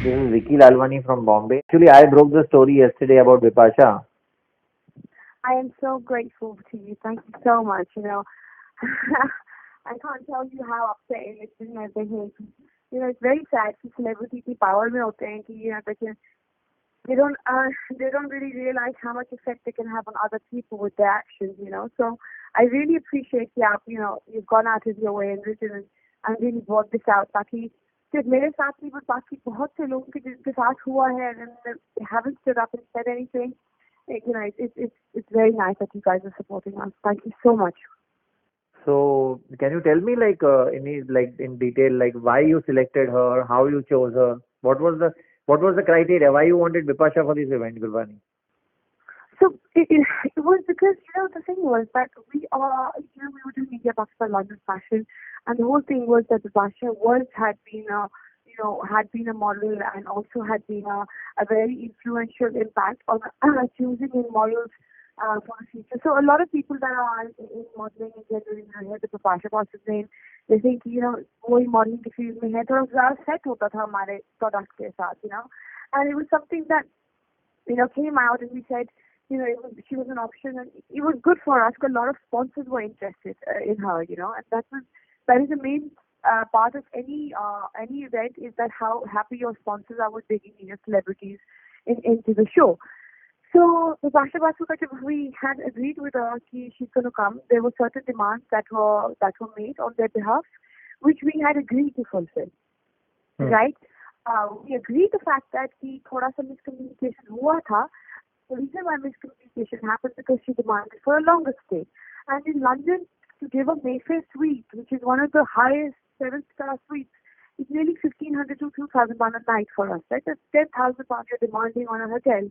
This is Vicky Lalwani from Bombay. Actually, I broke the story yesterday about Bipasha. I am so grateful to you. Thank you so much. I can't tell you how upsetting it's been as a hate. It's very sad कि celebrity की power में होते हैं कि because they don't really realize how much effect they can have on other people with their actions. So I really appreciate you've gone out of your way and written and really brought this out ताकि सिर्फ मेरे साथ नहीं but बाकी बहुत से लोगों के जिनके साथ हुआ है and they haven't stood up and said anything. It's very nice that you guys are supporting us. Thank you so much. So, can you tell me in detail why you selected her, how you chose her, what was the criteria, why you wanted Bipasha for this event, Gurbani? So it was because the thing was that we were doing Media Pakistan London Fashion, and the whole thing was that Bipasha had been a model and also had been a very influential impact on choosing in models for the future. So a lot of people that are in modeling in general hear the Bipasha Basu name, they think वही modeling की field में है तो ज़्यादा set होता था हमारे product के साथ, and it was something that came out and we said she was an option and it was good for us because a lot of sponsors were interested in her, and that is the main part of any event is that how happy your sponsors are with bringing your celebrities into the show. So Bipasha Basu, we had agreed with her that she's going to come. There were certain demands that were made on their behalf, which we had agreed to fulfill. Right? We agreed the fact that thoda sa miscommunication hua tha. The reason why miscommunication happened because she demanded for a longer stay. And in London, to give a Mayfair suite, which is one of the highest 7-star suites, it's nearly 1,500 to 2,000 pounds a night for us. Right? That's 10,000 pounds you're demanding on a hotel.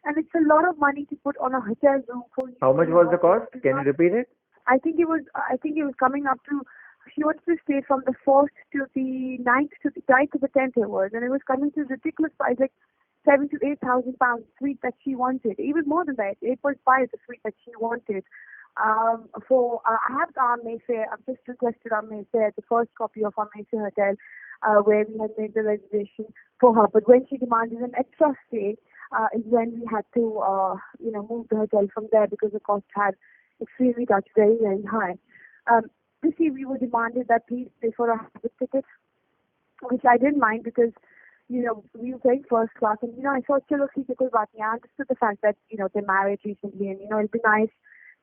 And it's a lot of money to put on a hotel room for you. How much was the cost? Can you repeat it? I think it was coming up to, she wanted to stay from the 4th to the 9th to the 9th to the 10th it was, and it was coming to a ridiculous price, like 7,000 to 8,000 pounds suite that she wanted. Even more than that, 8.5 the suite that she wanted. I have our Mayfair. I've just requested our Mayfair, the first copy of our Mayfair hotel, where we had made the reservation for her. But when she demanded an extra stay, is when we had to, move the hotel from there because the cost had extremely touched very, very high. This year we were demanded that please pay for a habit ticket, which I didn't mind because, we were paying first class and, I thought, chalo, theek hai, koi baat nahi. I understood the fact that, they married recently and, it'd be nice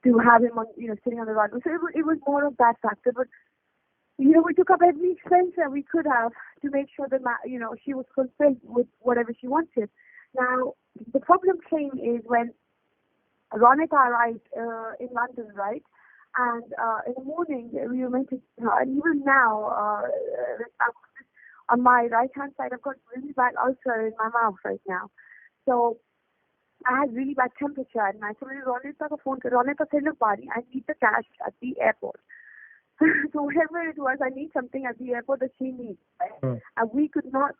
to have him on, sitting on the right. So it was more of that factor. But, we took up every expense that we could have to make sure that, she was fulfilled with whatever she wanted. Now, the problem came is when Ronika arrived in London, right? And in the morning, we were meant to, and even now, on my right-hand side, I've got really bad ulcer in my mouth right now. So I had really bad temperature. And I told Ronika to phone, Ronika said, look, buddy, I need the cash at the airport. So whatever it was, I need something at the airport that she needs. Right? And we could not.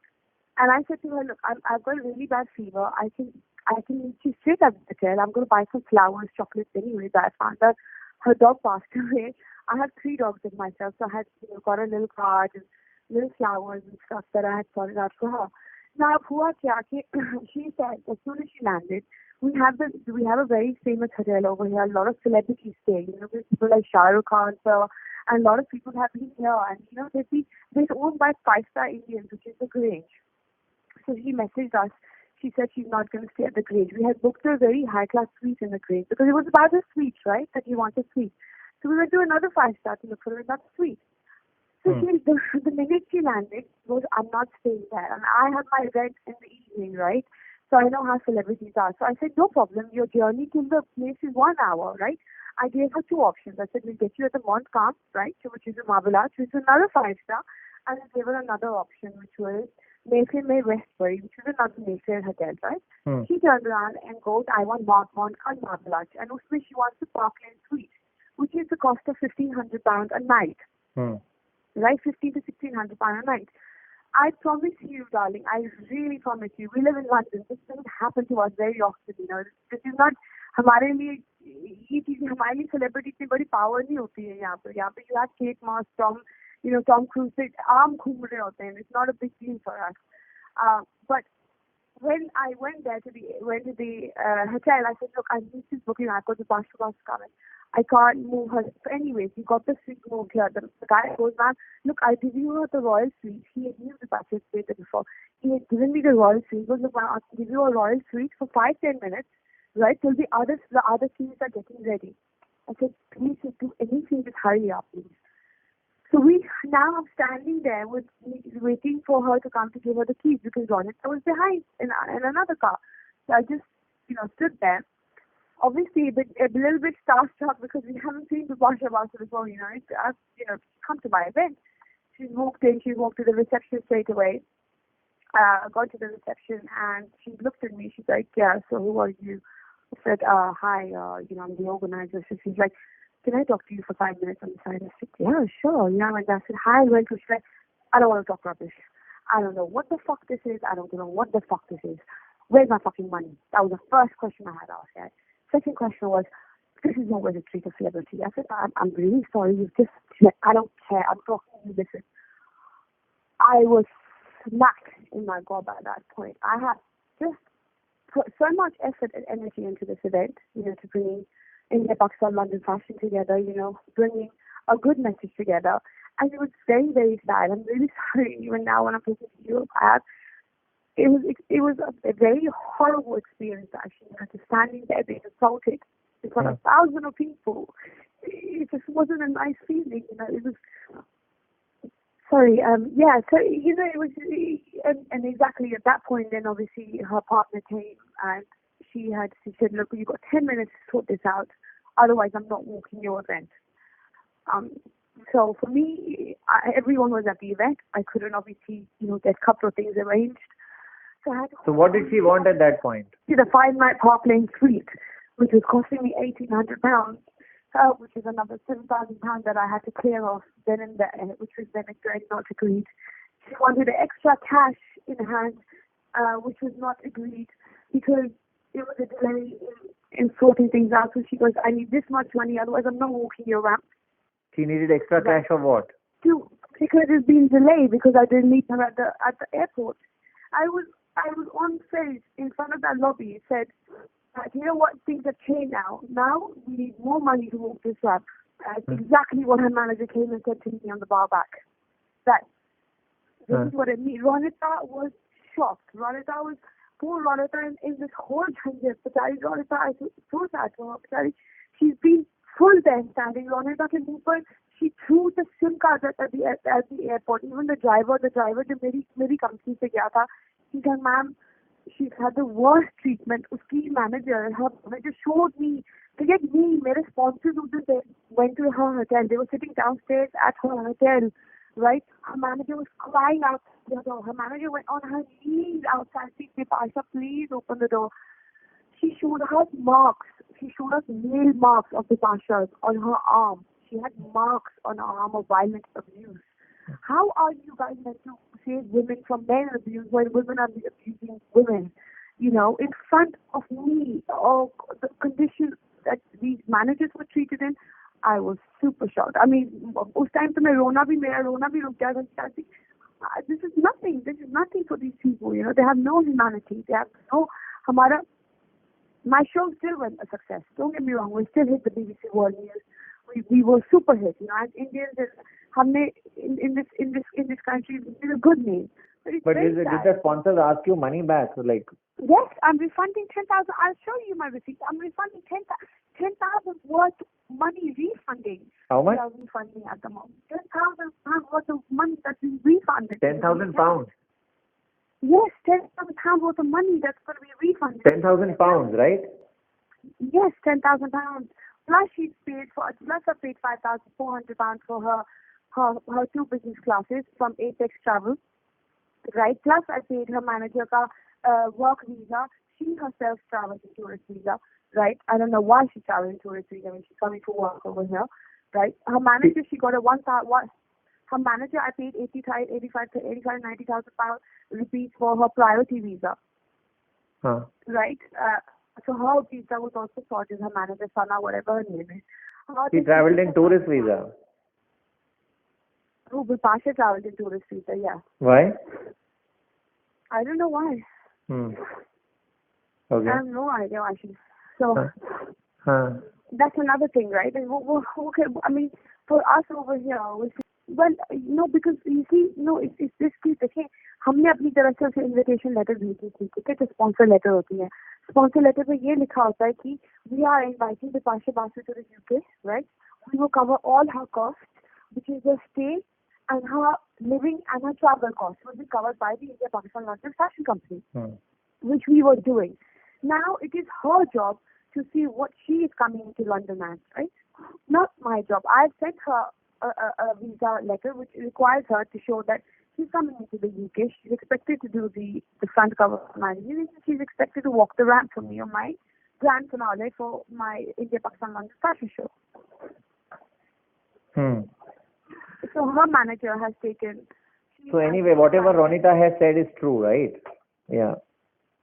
And I said to her, look, I've got a really bad fever. I can meet you straight at the hotel. I'm going to buy some flowers, chocolates anyway. But I found that her dog passed away. I have 3 dogs of myself, so I had got a little card and little flowers and stuff that I had sorted out for her. Now, hua kya ki she said as soon as she landed, we have a very famous hotel over here. A lot of celebrities stay. There's people like Shah Rukh Khan, so, and a lot of people have been here, and they're owned by 5-star Indians, which is the Grange. So she messaged us. She said she's not going to stay at the Grange. We had booked a very high-class suite in the Grange because it was about the suite, right? That you want a suite. So we went to another 5-star to look for another suite. So the minute she landed, goes, I'm not staying there. And I have my event in the evening, right? So I know how celebrities are. So I said, no problem. Your journey to the place is 1 hour, right? I gave her 2 options. I said, we'll get you at the Mont Calm, right? Which is a Marble Arch, which is another 5-star. And I gave her another option, which was Mayfair Westbury, which is another Mayfair hotel, right? She turned around and goes, I want Mont Calm Marble Arch. And also she wants the Parkland Suite, which is the cost of £1,500 a night. Right? 15 to 1,600 pounds a night. I promise you, darling, I really promise you, we live in London. This doesn't happen to us very often, This is not, हमारे लिए ये चीजें हमारे लिए celebrity इतनी बड़ी power नहीं होती है यहाँ पे you have Kate Moss, Tom Cruise, आम घूम रहे होते हैं. It's not a big deal for us. But when I went to the hotel, I said, look, I need this booking. I've got the Bipasha Basu coming. I can't move her. So anyways, we got the suite moved here. The guy goes, man, look, I'll give you the royal suite. He had used the Bipasha stayed there before. He had given me the royal suite. He goes, look, man, I'll give you a royal suite for 5-10 minutes, right, till the other suites are getting ready. I said, please, just do anything, just hurry up, please. So I'm standing there waiting for her to come to give her the keys because Ronita was behind in another car. So I just, stood there. Obviously, a little bit starstruck because we haven't seen Bipasha Basu before, come to my event. She walked in, she walked to the reception straight away. Got to the reception and she looked at me. She's like, yeah, so who are you? I said, hi, I'm the organizer. So she's like, can I talk to you for 5 minutes on the side? I said, yeah, sure. And I said, hi, welcome. She's like, I don't want to talk rubbish. I don't know what the fuck this is. I don't know what the fuck this is. Where's my fucking money? That was the first question I had asked her. Second question was, this is no way to treat a celebrity. I said, I'm really sorry. I don't care. I'm talking to you. Listen. I was smacked in my gob at that point. I had just put so much effort and energy into this event, to bring India, Pakistan, London fashion together, bringing a good message together. And it was very, very sad. I'm really sorry. Even now when I'm talking to you, it was a very horrible experience actually. To standing there being assaulted in front of thousands of people. It just wasn't a nice feeling. It was. Sorry. So it was, and exactly at that point, then obviously her partner came and she said, look, you've got 10 minutes to sort this out. Otherwise, I'm not walking your event. So for me, everyone was at the event. I couldn't obviously, get a couple of things arranged. So what did she want at that point? The 5-night Park Lane suite, which was costing me £1,800, which is another £7,000 that I had to clear off then and there, which was then not agreed. She wanted extra cash in hand, which was not agreed because there was a delay in sorting things out. So she goes, I need this much money, otherwise I'm not walking your ramp. She needed extra cash for what? Because it's been delayed because I didn't meet her at the airport. I was on stage in front of that lobby. It said, you know what, things have changed now. Now we need more money to walk this up. Exactly what her manager came and said to me on the bar back. This is what it means. Ronita was shocked. Poor Ronita in this whole jungle. Ronita, I feel so sad for her. She's been full there standing. Ronita can move her. She threw the SIM card at the airport. Even the driver, the मेरी company से गया था. He said, ma'am, she's had the worst treatment. Uski manager showed me, forget me, my sponsors went to her hotel. They were sitting downstairs at her hotel, right? Her manager was crying out the door. Her manager went on her knees outside, saying, Bipasha, please open the door. She showed us marks. She showed us nail marks of Bipasha's on her arm. She had marks on her arm of violent abuse. How are you guys meant to save women from male abuse when women are abusing women? In front of me, or the conditions that these managers were treated in, I was super shocked. I mean, उस time तो मेरा रोना भी रुक गया. This is nothing. This is nothing for these people. They have no humanity. They have no. My show still went a success. Don't get me wrong. We still hit the BBC World News. We were super hit. As Indians, in this country, it's a good name. But did the sponsors ask you money back? Yes, I'm refunding 10,000. I'll show you my receipt. I'm refunding 10,000 worth money refunding. How much? We are refunding at the moment. 10,000 pounds worth of money that we refunded. 10,000 pounds. Yes, 10,000 pounds worth of money that's going to be refunded. 10,000 pounds, right? Yes, 10,000 pounds. Plus I paid £5,400 for her 2 business classes from Apex Travel, right? Plus I paid her manager ka work visa. She herself travels in tourist visa, right? I don't know why she travels in tourist visa when she's coming to work over here, right? Her manager, she got her manager, I paid 90,000 pounds rupees for her priority visa, right? So her visa was also sorted. Her manager, Sana, whatever her name is. She travelled in tourist visa. Bipasha travelled in tourist visa, yeah. Why? I don't know why. Okay. I have no idea actually. So that's another thing, right? And okay, I mean, for us over here, well, because you see, it's this की देखिए हमने अपनी तरफ से उसे invitation letter भेजी थी, ठीक है, जो स्पॉन्सर लेटर होती है. स्पॉन्सर लेटर पे ये लिखा होता है कि we are inviting Bipasha Basu to the UK, right? We will cover all her costs, which is her stay and her living and her travel costs will be covered by the India Pakistan London Fashion Company, which we were doing. Now it is her job to see what she is coming into London as, right? Not my job. I've sent her a visa letter which requires her to show that she's coming into the UK. She's expected to do the front cover of my magazine. She's expected to walk the ramp for me on my grand finale for my India Pakistan London fashion show. So her manager has taken. So anyway, whatever Ronita has said is true, right? Yeah.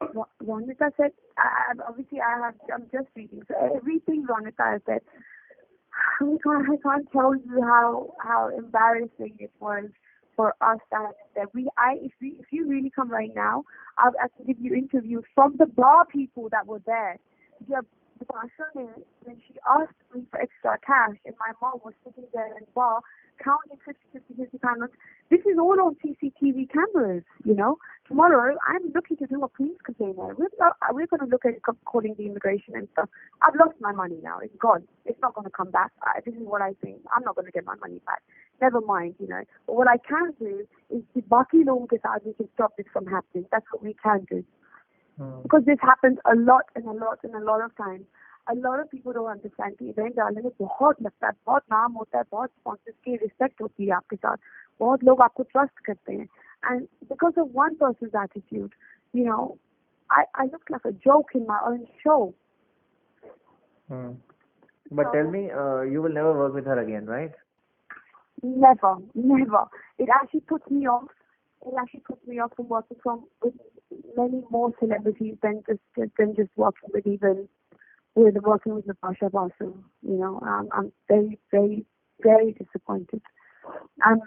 Ronita said, I'm just reading. So everything Ronita has said, I can't tell you how embarrassing it was for us that if you really come right now, I can give you interviews from the bar people that were there. The person, when she asked me for extra cash, and my mom was sitting there in the bar counting 50 pounds. This is all on CCTV cameras, Tomorrow, I'm looking to do a police complaint. We're going to look at calling the immigration and stuff. I've lost my money now. It's gone. It's not going to come back. This is what I think. I'm not going to get my money back. Never mind, But what I can do is the baki logon ke saath we can stop this from happening. That's what we can do. Because this happens a lot and a lot and a lot of times. A lot of people don't understand कि event डालने में बहुत लगता है, बहुत नाम होता है, बहुत स्पॉन्सर्स की रिस्पेक्ट होती है आपके साथ, बहुत लोग आपको ट्रस्ट करते हैं. And because of one person's attitude, I look like a joke in my own show. But tell me, you will never work with her again, right? Never. It actually puts me off. From working with many more celebrities than just working with Bipasha Basu. I'm very, very, very disappointed. I'm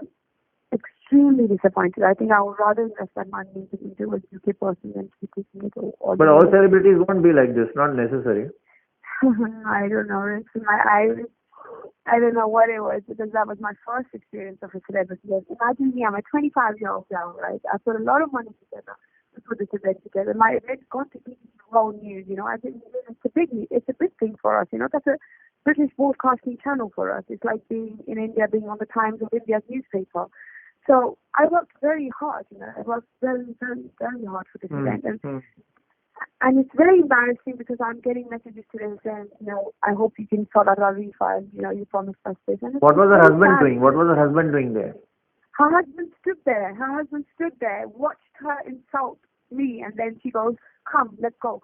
extremely disappointed. I think I would rather invest that money into a UK person than to keep it all. But all celebrities won't be like this. Not necessary. I don't know. I don't know what it was, because that was my first experience of a celebrity. Imagine me, I'm a 25-year-old girl, right? I put a lot of money together to put this event together. My event's got to be world news, I think it's a big thing for us, That's a British broadcasting channel for us. It's like being in India, being on the Times of India's newspaper. So I worked very hard, I worked very, very, very hard for this event. And it's very embarrassing because I'm getting messages today saying, I hope you can sort out our refund, you promised us this. And what was her husband doing? What was her husband doing there? Her husband stood there, watched her insult me, and then she goes, come, let's go.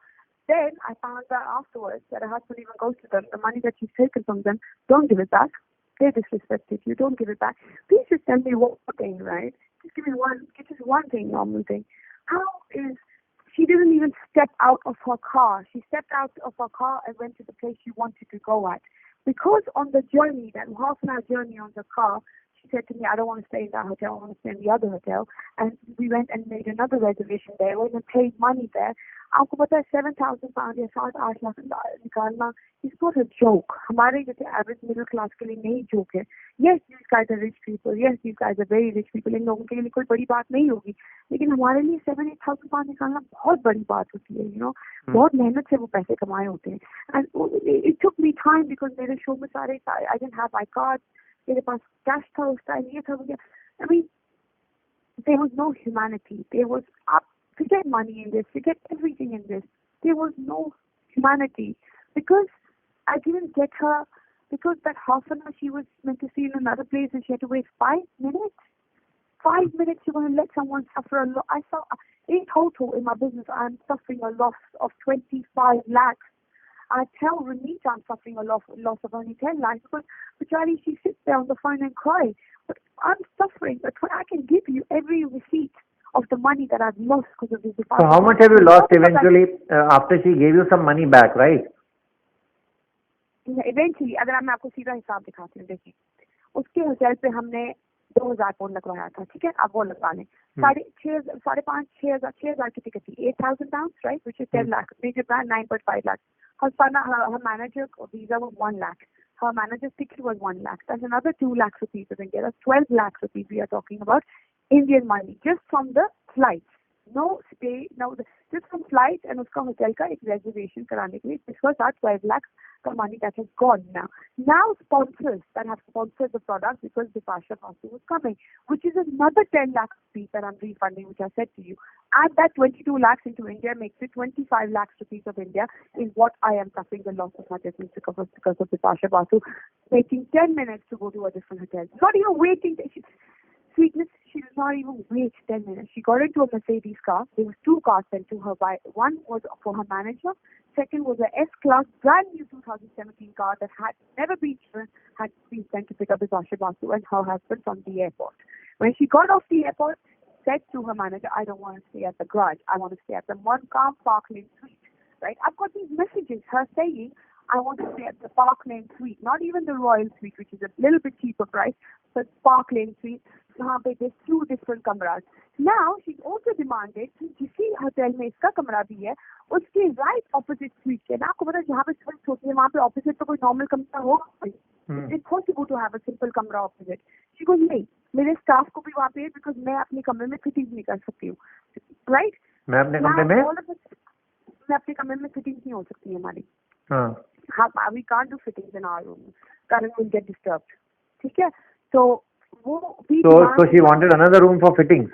Then I found out afterwards that her husband even goes to them. The money that she's taken from them, don't give it back. They disrespected you, don't give it back. Please just tell me one thing, right? Just give me one thing, normal thing. She didn't even step out of her car. She stepped out of her car and went to the place she wanted to go at. Because on the journey, that half an hour journey on the car, she said to me, I don't want to stay in that hotel, I want to stay in the other hotel. And we went and made another reservation there. We went and paid money there. आपको पता है 7,000 pounds या 7-8 लाख निकालना, it's not a joke. हमारे जैसे average middle class के लिए नहीं joke है. Yes, these guys are rich people. Yes, these guys are very rich people. इन लोगों के लिए कोई बड़ी बात नहीं होगी. लेकिन हमारे लिए 7-8,000 pounds निकालना बहुत बड़ी बात होती है, बहुत मेहनत से वो पैसे कमाए होते हैं. And it took me time because मेरे show में सारे I didn't have my cards. मेरे पास cash था उस time, ये था वो. I mean, there was no humanity. There was forget money in this, forget everything in this. There was no humanity because I didn't get her, because that half an hour she was meant to see in another place and she had to wait 5 minutes. 5 minutes you're going to let someone suffer a loss. In total in my business I'm suffering a loss of 25 lakhs. I tell Renita I'm suffering a loss of only 10 lakhs because Charlie, she sits there on the phone and cries. But I'm suffering. But I can give you every receipt of the money that I've lost because of this department. So how much have you lost eventually after she gave you some money back, right? Eventually, अगर मैं आपको सीधा हिसाब दिखाती हूँ, देखिए, उसके hotel पे हमने 2,000 पोल लगवाया था, ठीक है, अब वो लगवा लें. 6,500 की टिकट थी, 8,000 pounds, right, which is 10 lakh. Major brand 9.5 lakh. Her manager visa was 1 lakh. Her manager's ticket was 1 lakh. That's another 2 lakhs rupees of India. That's 12 lakhs rupees we are talking about Indian money just from the flights. No stay, no, just from flights and uska hotel ka ek reservation karane ke liye. This was our 12 lakhs का money that has gone now. Now sponsors that have sponsored the product because Bipasha Basu was coming, which is another 10 lakhs rupees that I'm refunding, which I said to you. Add that 22 lakhs into India makes it 25 lakhs rupees of India is what I am suffering the loss of my business because of Bipasha Basu waiting 10 minutes to go to a different hotel. Not even waiting. Sweetness, she did not even wait 10 minutes. She got into a Mercedes car. There was 2 cars sent to her by, one was for her manager, second was a S-Class, brand new 2017 car that had never been driven, had been sent to pick up Bipasha Basu and her husband from the airport. When she got off the airport, said to her manager, I don't want to stay at the garage. I want to stay at the Montcalm Park Lane Suite. Right? I've got these messages, her saying, I want to stay at the Park Lane Suite, not even the Royal Suite, which is a little bit cheaper price, but Park Lane Suite. There's 2 different Kamaraj. Now she's also demanded कि जिसी hotel में इसका कमरा भी है, उसके right opposite suite के ना आपको पता है जहाँ पे suite होती है वहाँ पे opposite तो कोई normal कमरा होगा. It's possible to have a simple कमरा opposite. She goes नहीं, मेरे staff को भी वहाँ पे है because मैं अपने कमरे में fittings नहीं कर सकती हूँ. Right? मैं अपने कमरे में मैं अपने कमरे में fittings नहीं हो सकती हमारी. हाँ. We can't do fittings in our room. Karan will get disturbed. ठीक है? तो So she wanted another room for fittings.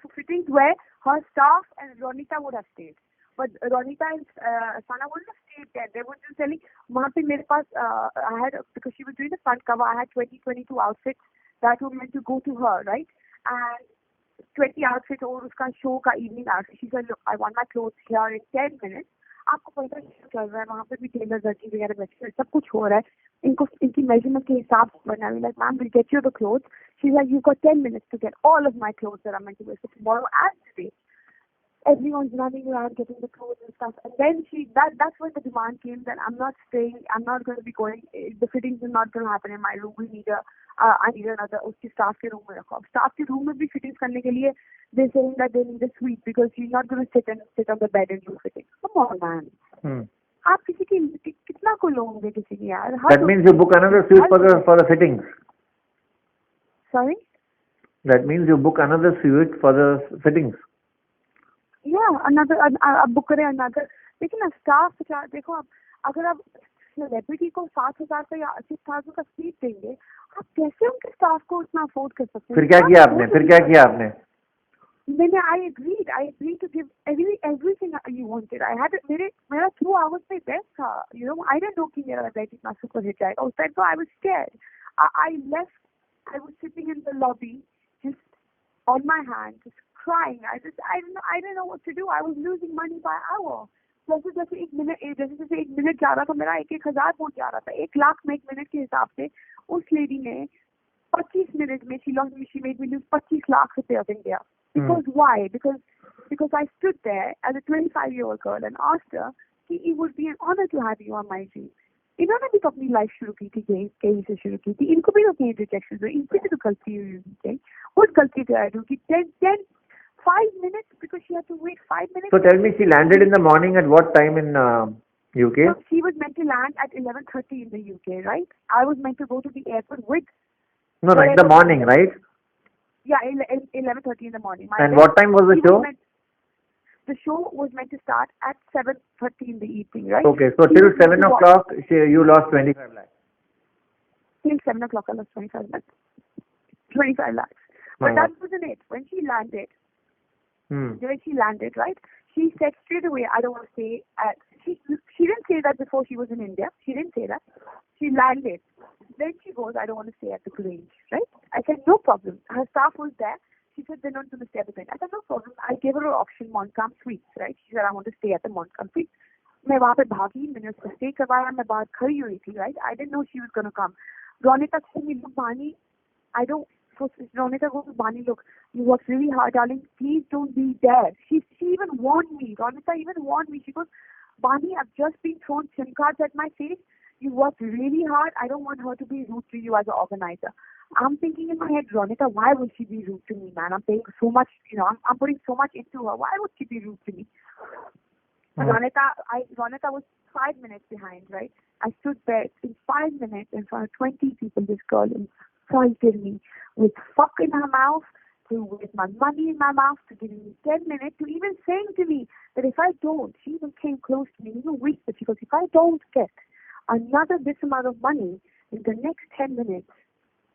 For fittings where her staff and Ronita would have stayed, but Ronita and Sana wouldn't have stayed there. They were just telling, वहाँ पे मेरे पास I had, because she was doing the front cover, I had 22 outfits that were meant to go to her, right? And 20 outfits और उसका show का evening outfit. She said, look, I want my clothes here in 10 minutes. आपको पता है चल रहा है वहाँ पे भी टेलर दर्जी वगैरह बैठे सब कुछ हो रहा है इनको इनकी मेजरमेंट के हिसाब से बना हुई like ma'am will get you the clothes she is like you got 10 minutes to get all of my clothes that I'm meant to wear for tomorrow and today. Everyone's running around getting the clothes and stuff, and then that's when the demand came that I'm not staying, I'm not going to be going, the fittings are not going to happen in my room. We need I need another उसकी staff के room में रखो. Staff के room में भी fittings करने के लिए they're saying that they need a suite because she's not going to sit on the bed and do fittings. Come on, man. आप किसी की कितना को लोगे किसी की यार. That means you book another suite for the fittings. Sorry? That means you book another suite for the fittings. Yeah, another आप book करें another. लेकिन ना staff देखो आप अगर आप सेलिब्रिटी को 7,000 या 80,000 का सीट देंगे आप कैसे उनके स्टाफ को उतना अफोर्ड कर सकते हैं. फिर क्या किया आपने मैंने I agreed to give everything you wanted. I had मेरा 2 hours में best था. You know, I didn't know कि मेरा बैठ इतना सुपर हिट जाएगा. उस टाइम तो I was scared. I left. I was sitting in the lobby just on my hand, just crying. I didn't know what to do. I was losing money by hour. जैसे एक minute जा रहा था मेरा 1,000 पहुंच जा रहा था. 1 लाख में 1 मिनट के हिसाब से उस लेडी ने 25 मिनट में she made me lose 25 lakh रुपए of India. Because why? Because I stood there as a 25-year-old girl and asked her कि it would be an honor to have you on my team. इन्होंने भी तो अपनी life शुरू की थी कहीं से शुरू की थी. इनको भी तो कहीं रिजेक्शन हुई. इनकी भी तो गलती हुई थी. What गलती did I do? कि 5 minutes because she had to wait 5 minutes. So tell me, she landed in the morning at what time in UK? So she was meant to land at 11:30 in the UK, right? I was meant to go to the airport with. No, in the morning, right? Yeah, 11:30 in the morning. And what time was the show? The show was meant to start at 7:30 in the evening, right? Okay, so till 7 o'clock, you lost 25 lakhs. Till 7 o'clock, I lost 25 lakhs. 25 lakhs. But that wasn't it. When she landed, right? She said straight away, I don't want to stay at. She didn't say that before she was in India. She didn't say that. She landed. Then she goes, I don't want to stay at the Grange, right? I said, no problem. Her staff was there. She said, they're not going to stay at the Grange. I said, no problem. I gave her an option, Montcalm Suites, right? She said, I want to stay at the Montcalm Suites. मैं वहाँ पे भागी, मैंने उसको stay करवाया, मैं बाहर खड़ी हुई थी, right? I didn't know she was going to come. Ronita told me, look, Bani, Ronita goes, Bani, look, you worked really hard, darling. Please don't be there. She even warned me. Ronita even warned me. She goes, Bani, I've just been thrown SIM cards at my face. You worked really hard. I don't want her to be rude to you as an organizer. I'm thinking in my head, Ronita, why would she be rude to me, man? I'm paying so much, I'm putting so much into her. Why would she be rude to me? Ronita was 5 minutes behind, right? I stood there in 5 minutes in front of 20 people. This girl insulted me with fuck in her mouth, with my money in my mouth, to giving me 10 minutes, to even saying to me that if I don't, she even came close to me, even whispered, she goes, if I don't get another this amount of money in the next 10 minutes,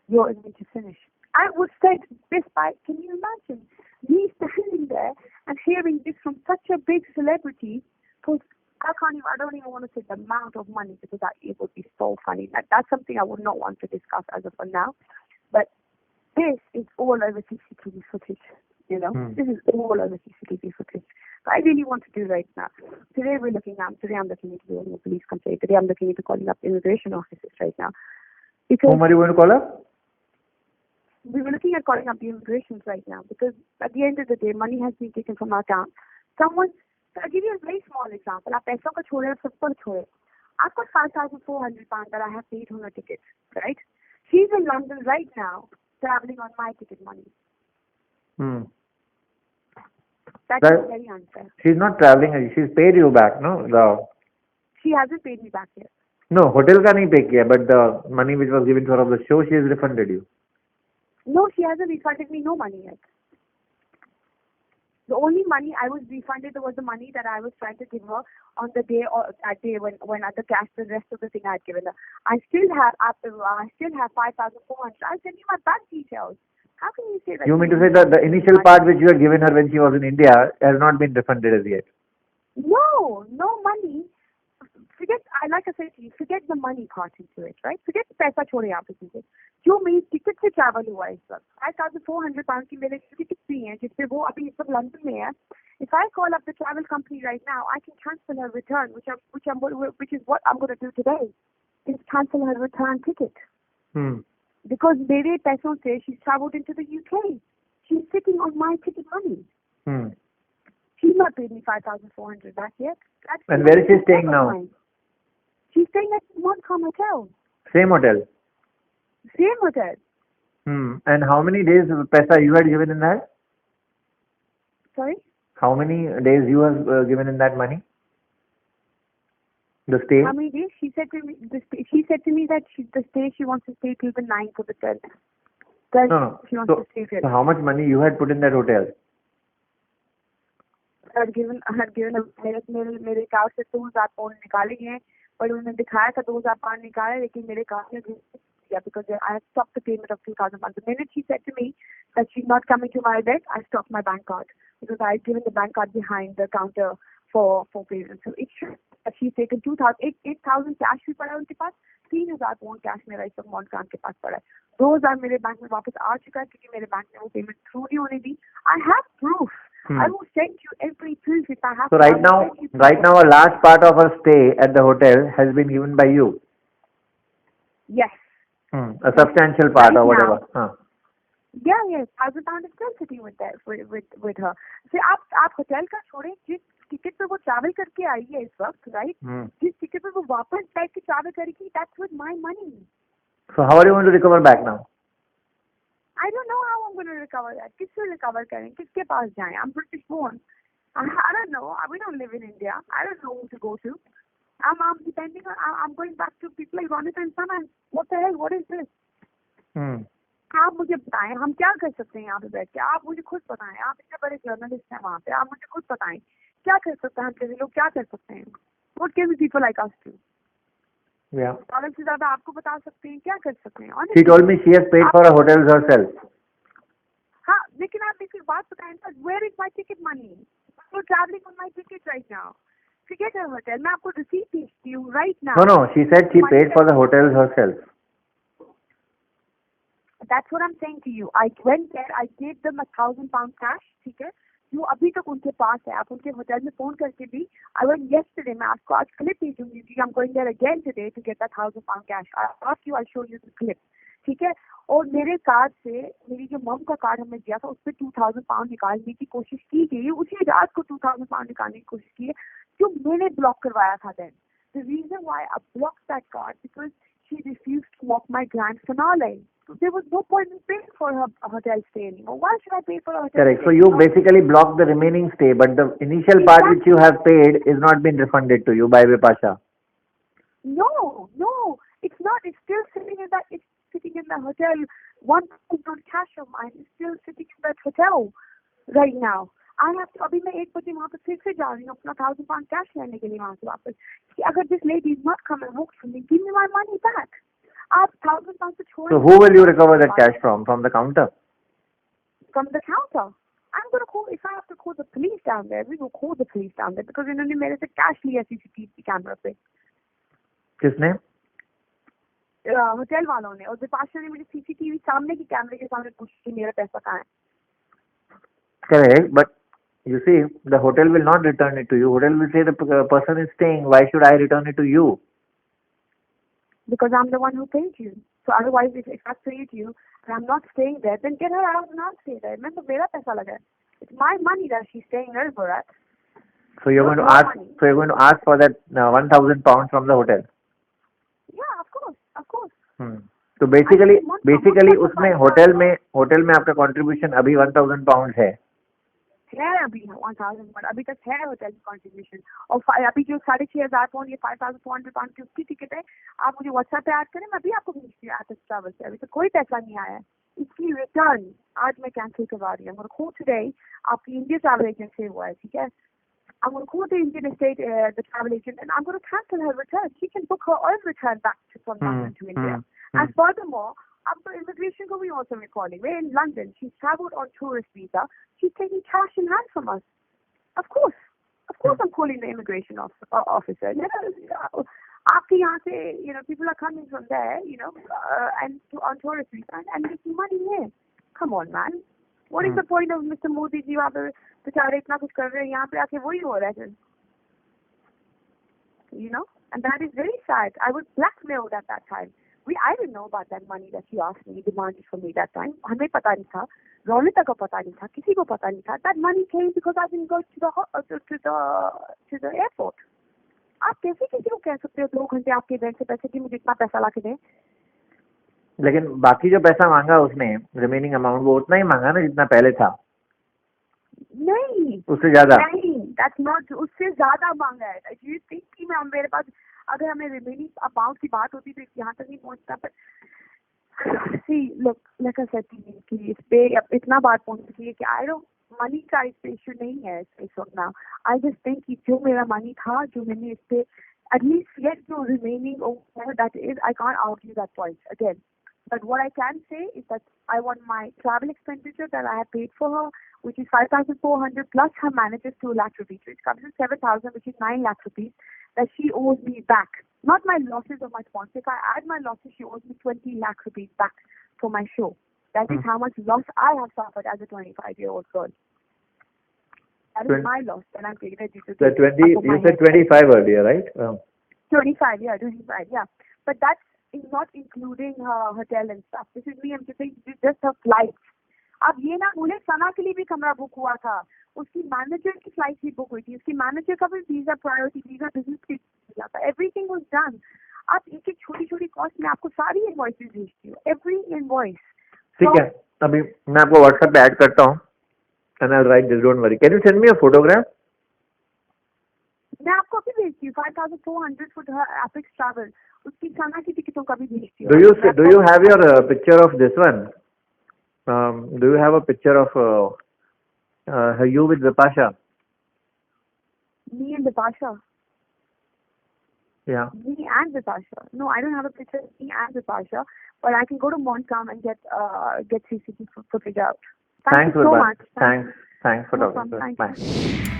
you're going to finish. I was said this by, can you imagine me standing there and hearing this from such a big celebrity? Because I don't even want to say the amount of money, because it would be so funny. That's something I would not want to discuss as of now. But this is all over CCTV footage, This is all over CCTV footage. But I really want to do right now. Today I'm looking into doing a police complaint. Today I'm looking into calling up immigration officers right now. Because whom are you going to call up? We were looking at calling up the immigrations right now, because at the end of the day, money has been taken from our account. I'll give you a very small example. आप पैसों को छोड़े, सब पर छोड़े. I've got £5,400 that I have paid on her ticket, right? She's in London right now, traveling on my ticket money. That's very unfair. She's not traveling. She's paid you back, no? She hasn't paid me back yet. No, hotel ka nahi pay kiya, but the money which was given to her of the show, she has refunded you. No, she hasn't refunded me no money yet. The only money I was refunded was the money that I was trying to give her on the day or that day when at the cash, the rest of the thing I had given her. I still have 5,400. I'll send you my bank details. How can you say that? You mean to say that the initial part which you had given her when she was in India has not been refunded as yet? No money. Like I said to you, forget the money part into it, right? Forget the पैसा छोड़े आप इसमें. जो मेरी ticket से travel हुआ इस वक्त, £5,400 की मेरे टिकट भी हैं, जिससे वो अभी इस वक्त लंदन में है. If I call up the travel company right now, I can cancel her return, which is what I'm going to do today. Is cancel her return ticket. Because मेरे पैसों से she's travelled into the UK. She's sitting on my ticket money. She's not paid me 5,400 back yet. And where is she staying now? She's staying at Montcalm Hotel. Same hotel? Same hotel. And how many days paisa you had given in that? Sorry? How many days you have given in that money? The stay? How many days? She said to me that the stay she wants to stay till the 9th or the 10th. No. She wants to stay here. So how much money you had put in that hotel? I had given मेरे card से 2,000 pound निकाले गए, पर उन्होंने दिखाया था 2,000 pound निकाले, लेकिन मेरे कार्ड में because I had stopped the payment of 2,000 pounds. The minute she said to me that she's not coming to my bank, I stopped my bank card, because I had given the bank card behind the counter for payment. So it should that she's taken 8,000 cash भी पड़ा उनके पास, 3,000 pound cash मेरा इस वक्त मॉन्ट्रान के पास पड़ा है. 2,000 मेरे बैंक में वापस आ चुका है, क्योंकि मेरे बैंक ने वो पेमेंट थ्रू नहीं होने दी. I have proof. I will send you every proof if I have. So right now a large part of her stay at the hotel has been given by you. Yes. A substantial part or whatever. Yeah, yes. £1,000 is still sitting with her. So आप hotel का छोड़े, जिस ticket पे वो travel करके आई है इस वक्त, right? जिस टिकट पे वो वापस बैठ के ट्रैवल करेगी, that's with my money. So how are you going to recover back now? I don't know how I'm going to recover that. किससे recover करें? किसके पास जाएं? I'm British born. I don't know. We don't live in India. I don't know who to go to. I'm depending on. I'm going back to people like Ronita and Saman. What the hell? What is this? आप मुझे बताएं, हम क्या कर सकते हैं यहाँ पे बैठ के? आप मुझे खुद बताएं. आप इतने बड़े जर्नलिस्ट हैं वहाँ पे. आप मुझे खुद बताएं, क्या कर सकते हैं हम जैसे लोग? क्या कर सकते हैं? What can people like us do? Yeah. Dollar से ज्यादा आपको बता सकते हैं, क्या कर सकते हैं? She told me she has paid for her hotels herself. हाँ, लेकिन आप एक बात बताएं, where is my ticket money? I'm traveling on my ticket right now. Forget her hotel. मैं आपको receipt भेजती हूँ right now. No. She said she paid for the hotels herself. That's what I'm saying to you. I went there. I gave them £1,000 cash. ठीक है? जो अभी तक उनके पास है. आप उनके होटल में फोन करके भी. I went yesterday. मैं आपको आज clip भेजूंगी. I'm going there again today to get that £1,000 cash. I'll show you the clip. ठीक है? और मेरे कार्ड से, मेरी जो मम का कार्ड हमने दिया था, उस पर £2,000 निकालने की कोशिश की गई. उसी रात को £2,000 निकालने की कोशिश की है, जो मैंने ब्लॉक करवाया था then. the reason why I blocked that card because she refused to mock my grand finale. So there was no point in paying for her hotel stay anymore. Why should I pay for a hotel Correct. stay? So you basically blocked the remaining stay, but the initial part which you have paid is not been refunded to you by Bipasha. No, it's not. It's still sitting in that. It's sitting in the hotel. One is not cash of mine. It's still sitting in that hotel right now. I have to. अभी मैं 1 बजे वहाँ पे फिर से जा रही हूँ अपना £1,000 कैश लेने के लिए वहाँ से वापस. कि अगर this lady is not coming home for me, give me my money back. आप £1,000 तो छोड़. So who will you recover that cash from? From the counter? From the counter. I'm going to call, if I have to call the police down there, we will call the police down there because इन्होंने मेरे से cash लिया CCTV camera पे. किसने? Hotel वालों ने. और बिपाशा ने मुझे CCTV सामने की कैमरे के सामने पूछा कि मेरा पैसा कहाँ है. Correct, but you see, the hotel will not return it to you. Hotel will say the person is staying. Why should I return it to you? Because I'm the one who paid you. So otherwise, if I paid you and I'm not staying there, then get her out and I'll stay there. Remember, मेरा पैसा लगा है. It's my money that she's staying over at. So you're going to ask. Money. So you're going to ask for that £1,000 from the hotel. Yeah, of course. तो basically उसमें hotel में आपका contribution अभी £1,000 है. अभी 1,000 पर अभी तक है होटल की कंट्रीब्यूशन. और अभी जो 6,500 पाउंड ये 5,400 पाउंड की उसकी टिकट है. आप मुझे व्हाट्सएप पे ऐड करें, मैं अभी आपको भेजती हूँ एट ट्रैवल से. अभी तक कोई पैसा नहीं आया है. इसकी रिटर्न आज मैं कैंसिल करवा रही हूँ. खो टुडे आपकी इंडिया ट्रैवल एजेंट से हुआ है, ठीक है. I'm going to call the Indian estate, the travel agent, and I'm going to cancel her return. She can book her own return back from London to India. And furthermore, after immigration, we also recalling. We're in London. She's travelled on tourist visa. She's taking cash in hand from us. Of course, I'm calling the immigration officer. After people are coming from there, and on tourist visa and making money here. Come on, man. What is the point of Mr. Modi जी वहाँ पे बेचारे इतना कुछ कर रहे हैं, यहाँ पे आके वही हो रहा है. And that is very sad. I was blackmailed at that time. I didn't know about that money that she asked me, demanded from me that time. हमें पता नहीं था, रोनिता को पता नहीं था, किसी को पता नहीं था. That money came because I didn't go to the airport. आप कैसे किसी को कह सकते हो 2 घंटे आपके बैंक से पैसे कि मुझे इतना पैसा ला के दें? लेकिन बाकी जो पैसा मांगा उसने रिमेनिंग अमाउंट वो उतना ही मांगा ना जितना पहले था. नहीं, उससे ज्यादा नहीं, that's not, उससे ज्यादा मांगा है. You think कि मेरे पास अगर हमें रिमेनिंग अमाउंट की बात होती तो यहाँ तक नहीं पहुँचता. पर see, look, like I said कि इस पे इतना बात पहुँच चुकी है कि मनी का इस पे इशू नहीं है इस वक्त ना. I just think कि जो मेरा मनी था, जो मैंने इस पे at least get the remaining over that is, I can't argue that point again. But what I can say is that I want my travel expenditure that I have paid for her, which is 5,400 plus her manager's 2 lakh rupees, which comes to 7,000, which is 9 lakh rupees, that she owes me back. Not my losses or my sponsor. If I add my losses, she owes me 20 lakh rupees back for my show. That is how much loss I have suffered as a 25-year-old girl. That is my loss that I'm taking it due to. You said 25 earlier, right? 25, yeah. But that's not including her hotel and stuff. This is me, I'm just saying, this is just her flights. अब ये ना बोले सना के लिए भी कमरा book हुआ था, उसकी मैनेजर की फ्लाइट भी बुक हुई थी, उसकी मैनेजर का भी वीजा प्रायोरिटी वीजा बिजनेस के मिला था. Everything was done. आप एक छोटी छोटी कॉस्ट में आपको सारी इनवॉइसेस भेजती हूँ, एवरी इनवॉइस. ठीक है, अभी मैं आपको व्हाट्सएप पे ऐड करता हूँ and I'll write this, don't worry. Can you send me a photograph? मैं आपको अभी भेजती हूँ 5,400 for her Apex travel. उसकी सना की टिकटों का भी भेजती हूँ. Do you have your picture of this one? Do you have a picture of you with Bipasha? Me and Bipasha? Yeah. Me and Bipasha? No, I don't have a picture of me and Bipasha, but I can go to Montcalm and get CCTV footage out. Thank you so much. Thanks for talking to us. Bye.